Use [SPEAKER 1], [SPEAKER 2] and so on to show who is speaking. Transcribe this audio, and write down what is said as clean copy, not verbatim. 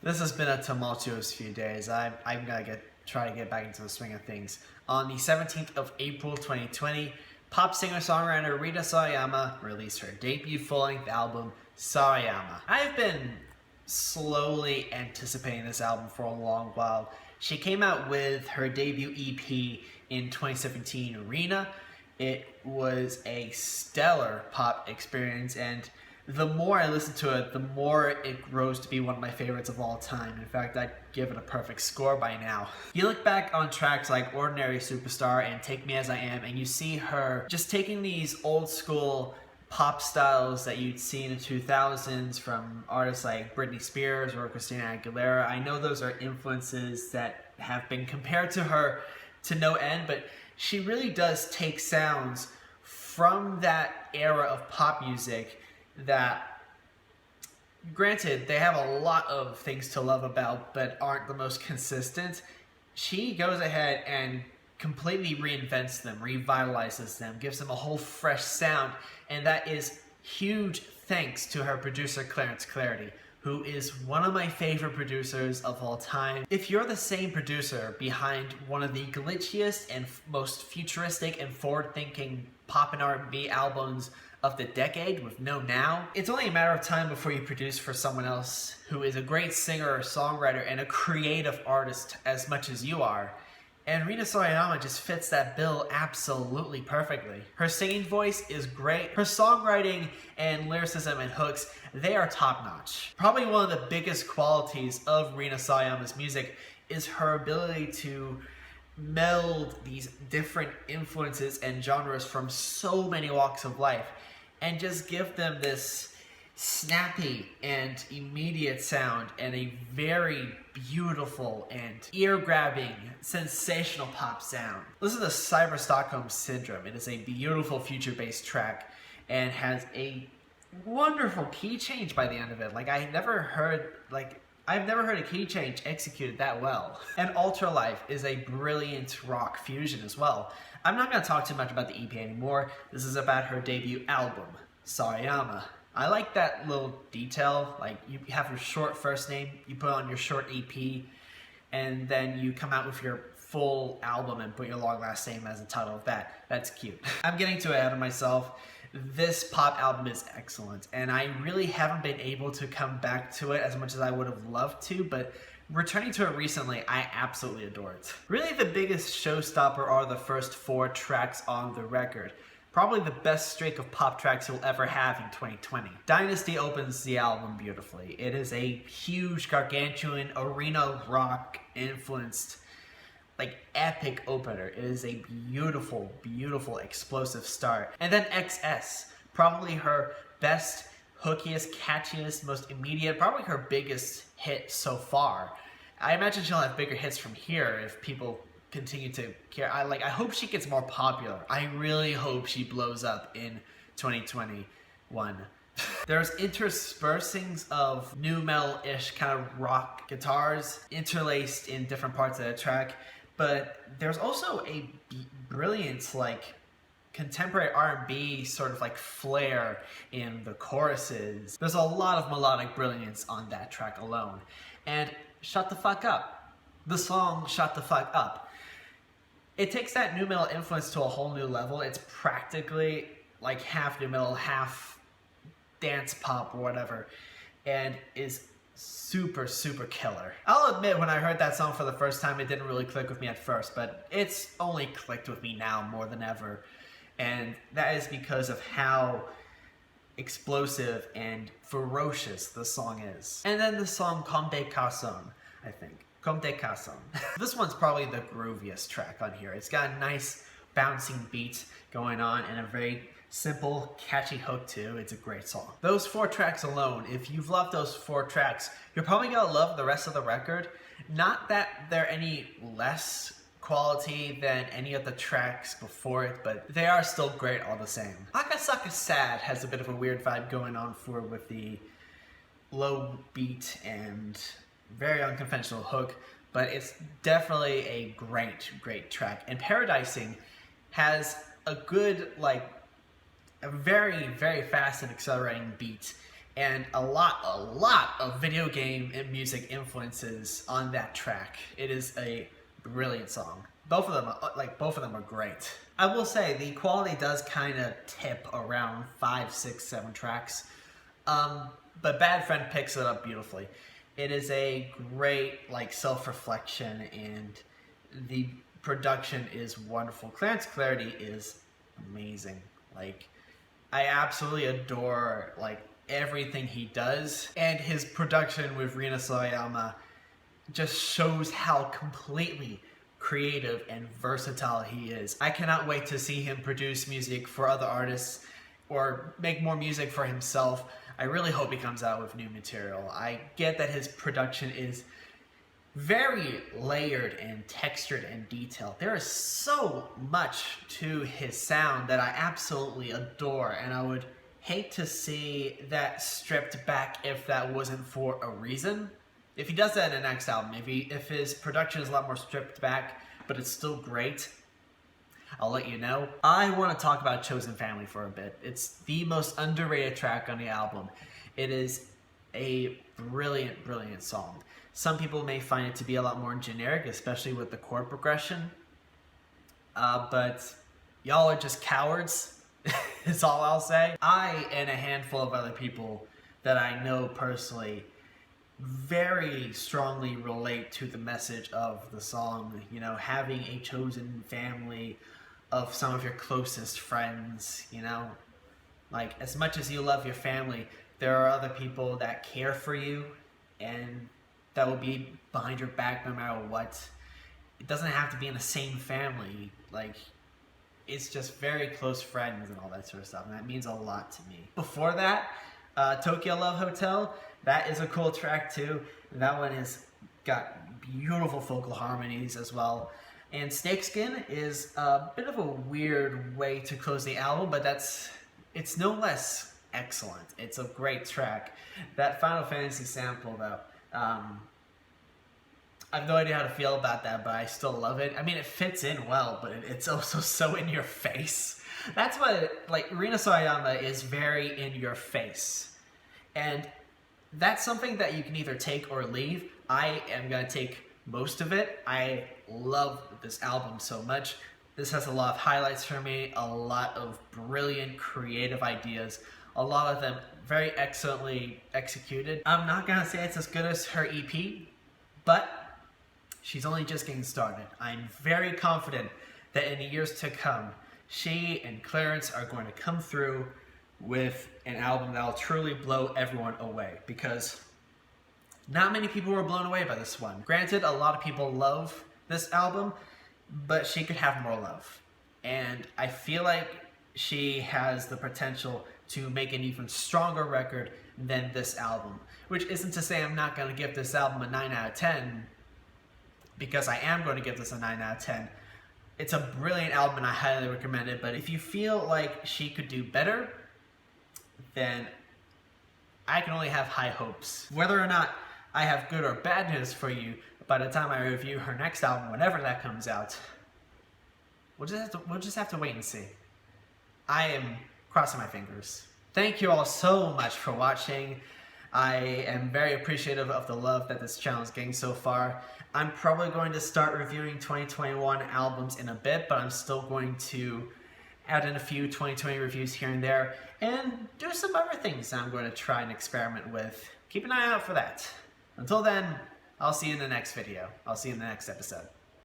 [SPEAKER 1] This has been a tumultuous few days. I'm gonna try to get back into the swing of things. On the 17th of April 2020, pop singer-songwriter Rina Sawayama released her debut full-length album, Sawayama. I've been slowly anticipating this album for a long while. She came out with her debut EP in 2017, Rina. It was a stellar pop experience, and the more I listen to it, the more it grows to be one of my favorites of all time. In fact, I'd give it a perfect score by now. You look back on tracks like Ordinary Superstar and Take Me As I Am, and you see her just taking these old school pop styles that you'd see in the 2000s from artists like Britney Spears or Christina Aguilera. I know those are influences that have been compared to her to no end, but she really does take sounds from that era of pop music that, granted, they have a lot of things to love about but aren't the most consistent. She goes ahead and completely reinvents them, revitalizes them, gives them a whole fresh sound, and that is huge thanks to her producer Clarence Clarity, who is one of my favorite producers of all time. If you're the same producer behind one of the glitchiest and most futuristic and forward-thinking pop and R&B albums of the decade with No Now, it's only a matter of time before you produce for someone else who is a great singer, songwriter, and a creative artist as much as you are. And Rina Sawayama just fits that bill absolutely perfectly. Her singing voice is great. Her songwriting and lyricism and hooks, they are top-notch. Probably one of the biggest qualities of Rina Sawayama's music is her ability to meld these different influences and genres from so many walks of life and just give them this snappy and immediate sound and a very beautiful and ear-grabbing, sensational pop sound. Listen to Cyber Stockholm Syndrome. It is a beautiful future-based track and has a wonderful key change by the end of it. I've never heard a key change executed that well. And Ultra Life is a brilliant rock fusion as well. I'm not going to talk too much about the EP anymore. This is about her debut album, Sawayama. I like that little detail, like you have her short first name, you put on your short EP, and then you come out with your full album and put your long last name as the title of that. That's cute. I'm getting too ahead of myself. This pop album is excellent, and I really haven't been able to come back to it as much as I would have loved to, but returning to it recently, I absolutely adore it. Really, the biggest showstopper are the first 4 tracks on the record. Probably the best streak of pop tracks you'll ever have in 2020. Dynasty opens the album beautifully. It is a huge, gargantuan, arena rock influenced, epic opener. It is a beautiful, beautiful, explosive start. And then XS, probably her best, hookiest, catchiest, most immediate, probably her biggest hit so far. I imagine she'll have bigger hits from here if people continue to care. I hope she gets more popular. I really hope she blows up in 2021. There's interspersings of new metal-ish kind of rock guitars interlaced in different parts of the track, but there's also a brilliant contemporary R&B sort of flair in the choruses. There's a lot of melodic brilliance on that track alone. And Shut the Fuck Up. The song Shut the Fuck Up. It takes that nu metal influence to a whole new level. It's practically half nu metal, half dance pop or whatever, and is super, super killer. I'll admit, when I heard that song for the first time, it didn't really click with me at first, but it's only clicked with me now more than ever, and that is because of how explosive and ferocious the song is. And then the song Comme des garçons, I think. Comme des garçons. This one's probably the grooviest track on here. It's got a nice bouncing beat going on and a very simple, catchy hook too. It's a great song. Those 4 tracks alone, if you've loved those 4 tracks, you're probably gonna love the rest of the record. Not that they're any less quality than any of the tracks before it, but they are still great all the same. Akasaka Sad has a bit of a weird vibe going on with the low beat and very unconventional hook, but it's definitely a great, great track. And Paradising has a good, a very, very fast and accelerating beat and a lot of video game and music influences on that track. It is a brilliant song. Both of them are great. I will say the quality does kind of tip around 5, 6, 7 tracks, but Bad Friend picks it up beautifully. It is a great self-reflection, and the production is wonderful. Clarence Clarity is amazing. I absolutely adore everything he does, and his production with Rina Sawayama just shows how completely creative and versatile he is. I cannot wait to see him produce music for other artists or make more music for himself. I really hope he comes out with new material. I get that his production is very layered and textured and detailed. There is so much to his sound that I absolutely adore, and I would hate to see that stripped back if that wasn't for a reason. If he does that in the next album, if his production is a lot more stripped back, but it's still great, I'll let you know. I want to talk about Chosen Family for a bit. It's the most underrated track on the album. It is a brilliant, brilliant song. Some people may find it to be a lot more generic, especially with the chord progression. But y'all are just cowards, is all I'll say. I and a handful of other people that I know personally very strongly relate to the message of the song. You know, having a chosen family of some of your closest friends, you know? As much as you love your family, there are other people that care for you and that will be behind your back no matter what. It doesn't have to be in the same family. It's just very close friends and all that sort of stuff, and that means a lot to me. Before that, Tokyo Love Hotel, that is a cool track too. That one has got beautiful vocal harmonies as well. And Snakeskin is a bit of a weird way to close the album, but it's no less excellent. It's a great track. That Final Fantasy sample though, I have no idea how to feel about that, but I still love it. I mean, it fits in well, but it's also so in your face. That's what, Rina Sawayama is very in your face. And that's something that you can either take or leave. I am going to take most of it. I love this album so much. This has a lot of highlights for me, a lot of brilliant creative ideas, a lot of them very excellently executed. I'm not going to say it's as good as her EP, but she's only just getting started. I'm very confident that in the years to come, she and Clarence are going to come through with an album that will truly blow everyone away, because not many people were blown away by this one. Granted, a lot of people love this album, but she could have more love. And I feel like she has the potential to make an even stronger record than this album. Which isn't to say I'm not going to give this album a 9 out of 10, because I am going to give this a 9 out of 10. It's a brilliant album and I highly recommend it, but if you feel like she could do better, then I can only have high hopes. Whether or not I have good or bad news for you by the time I review her next album, whenever that comes out, we'll just have to wait and see. I am crossing my fingers. Thank you all so much for watching. I am very appreciative of the love that this channel is getting so far. I'm probably going to start reviewing 2021 albums in a bit, but I'm still going to add in a few 2020 reviews here and there, and do some other things I'm going to try and experiment with. Keep an eye out for that. Until then, I'll see you in the next video. I'll see you in the next episode.